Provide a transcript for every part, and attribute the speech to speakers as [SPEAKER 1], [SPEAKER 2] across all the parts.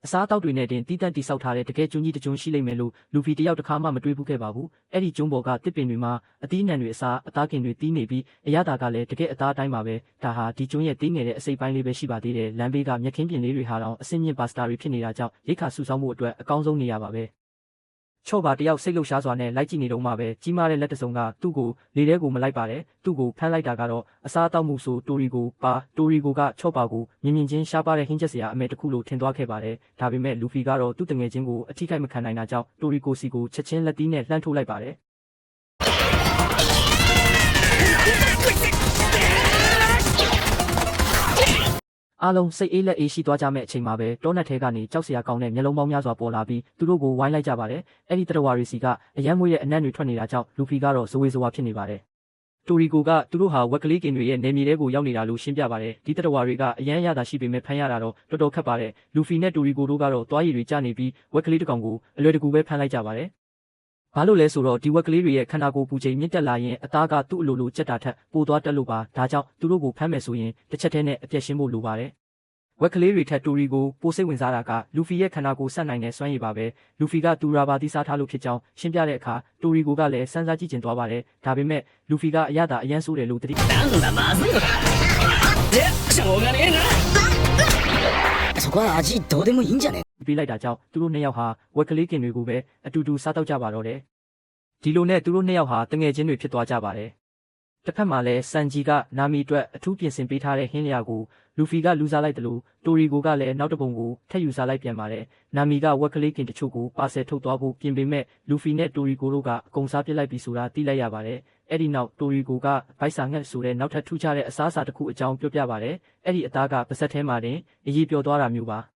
[SPEAKER 1] အစားအသောက်တွေနဲ့တင်တီးတန့်တိဆောက်ထားတဲ့တကယ်ကျွန်းကြီးတကျွန်းရှိလိမ့်မယ်လို့လူဖီတယောက်တစ်ခါမှမတွေးဘူးခဲ့ပါဘူး။အဲ့ဒီကျွန်းပေါ်ကတစ်ပင်တွေမှာအသီးအနှံတွေအစားအသားကင်တွေတီးနေပြီးအရသာကလည်းတကယ်အသားအတိုင်းပါပဲ။ဒါဟာဒီကျွန်းရဲ့တင်းငယ်တဲ့အစိပ်ပိုင်းလေးပဲရှိပါသေးတယ်။လမ်းဘေးကမြက်ခင်းပြင်လေးတွေဟာတော့အဆင့်မြင့်ပါစတာတွေဖြစ်နေတာကြောင့်ရိတ်ခါစုဆောင်းမှုအတွက်အကောင်းဆုံးနေရပါပဲ။ချော့ပါတယောက်စိတ်လှုပ်ရှားစွာနဲ့လိုက်ကြည့်နေတော့မှပဲကြီးမားတဲ့လက်တစုံကသူ့ကိုလေထဲကိုမလိုက်ပါတယ်သူ့ကိုဖမ်းလိုက်တာကတော့အစားအသောက်မှုဆိုတိုရီကိုကချော့ပါကိုမြင်မြင်ချင်းရှားပါတဲ့ဟင်းချက်စရာအမဲတစ်ခုလိုထင်သွားခဲ့ပါတယ်ဒါပေမဲ့လူဖီကတော့သူ့တငယ်ချင်းကိုအထိခိုက်မခံနိုင်တာကြောင့်တိုရီကိုစီကိုချက်ချင်းလက်သီးနဲ့လှမ်းထိုးလိုက်ပါတယ်အားလုံးစိတ်အေးလက်အေးရှိသွားကြမဲ့အချိန်မှာပဲတောနက်ထဲကနေကြောက်စရာကောင်းတဲ့မျက်လုံးပေါင်းများစွာပေါ်လာပြီးသူတို့ကိုဝိုင်းလိုက်ကြပါတယ်။အဲ့ဒီတရဝါရီစီကအယမ်းမွေးတဲ့အနံ့တွေထွက်နေတာကြောင့်လူဖီကတော့ဇဝေဇဝါဖြစ်နေပါတယ်။တိုရီကိုကသူတို့ဟာဝက်ကလေးကင်တွေရဲ့နေမြေထဲကိုရောက်နေတာလို့ရှင်းပြပါတယ်။ဒီတရဝါတွေကအယမ်းရတာရှိပေမဲ့ဖမ်းရတာတော့တော်တော်ခက်ပါတယ်။လူဖီနဲ့တိုရီကိုတို့ကတော့သွားရည်တွေကျနေပြီးဝက်ကလေးတစ်ကောင်ကိုအလွယ်တကူပဲဖမ်းလိုက်ကြပါတယ်။ဘာလို့လဲဆိုတော့ဒီဝက်ကလေးတွေရဲ့ခန္ဓာကိုယ်ပူချိန်မြင့်တက်လာရင်အသားကသူ့အလိုလိုကြက်တာထက်ပိုသွားတက်လို့ပါ။ဒါကြောင့်သူတို့ကိုဖမ်းမယ်ဆိုရင်တစ်ချက်တည်းနဲ့အပြည့်ရှင်းဖို့လိုပါတယ်။ဝက်ကလေးတွေထက်တိုရီကိုပိုစိတ်ဝင်စားတာကလူဖီရဲ့ခန္ဓာကိုယ်ဆက်နိုင်တဲ့စွမ်းရည်ပါပဲလူဖီကသူရာဘာသီးစားထားလို့ဖြစ်ကြောင်းရှင်းပြတဲ့အခါတိုရီကိုကလည်းစမ်းစားကြည့်ကျင်သွားပါတယ်ဒါပေမဲ့လူဖီကအရသာအယမ်းဆိုးတယ်လို့တတိ
[SPEAKER 2] そこは味どうでもいいんじゃね
[SPEAKER 1] ပေးလိုက်တာကြောင့်သူတို့နှစ်ယောက်ဟာဝက်ကလေးကင်တွေကိုပဲအတူတူစားတော့ကြပါတော့တယ်ဒီလိုနဲ့သူတို့နှစ်ယောက်ဟာတငယ်ချင်းတွေဖြစ်သွားကြပါတယ်တစ်ဖက်မှာလည်းဆန်ဂျီကနာမီအတွက်အထူးပြင်ဆင်ပေးထားတဲ့ဟင်းလျာကိုလူဖီကလူစားလိုက်တယ်လို့တိုရီကိုကလည်းနောက်တစ်ပုံကိုထက်ယူစားလိုက်ပြန်ပါတယ်။နာမီကဝက်ကလေးကင်တချို့ကိုပါဆယ်ထုတ်သွားဖို့ပြင်ပေမဲ့လူဖီနဲ့တိုရီကိုတို့ကအကုန်စားပစ်လိုက်ပြီဆိုတာသိလိုက်ရပါတယ်။အဲ့ဒီနောက်တိုရီကိုကဗိုက်စာငှက်ဆိုတဲ့နောက်ထပ်ထူးခြားတဲ့အစားအစာတစ်ခုအကြောင်းပြောပြပါတယ်။အဲ့ဒီအသားကပါဇက်ထဲမှာတင်အရေးပြောသွားတာမျိုးပါ။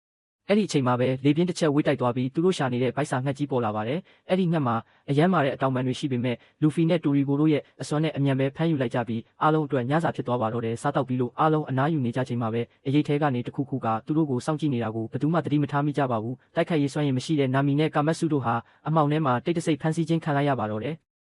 [SPEAKER 1] အဲ့ဒီအချိန်မှာပဲလေပြင်းတစ်ချက်ဝေးတိုက်သွားပြီးသူတို့ရှာနေတဲ့ဗိုက်စာငှက်ကြီးပေါ်လာပါတယ်။အဲ့ဒီငှက်မှာအယမ်းမာတဲ့အတောင်ပံတွေရှိပေမဲ့လူဖီနဲ့တိုရီကိုတို့ရဲ့အစွမ်းနဲ့အမြန်ပဲဖမ်းယူလိုက်ကြပြီးအားလုံးအတွက်ညစာဖြစ်သွားပါတော့တယ်။စားတော့ပြီးလို့အားလုံးအနားယူနေကြချိန်မှာပဲအရေးထဲကနေတခုခုကသူတို့ကိုစောင့်ကြည့်နေတာကိုဘယ်သူမှသတိမထားမိကြပါဘူး။တိုက်ခိုက်ရေးစွမ်းရည်မရှိတဲ့နာမီနဲ့ကာမတ်စုတို့ဟာအမှောင်ထဲမှာတိတ်တဆိတ်ဖမ်းဆီးခြင်းခံလိုက်ရပါတော့တယ်။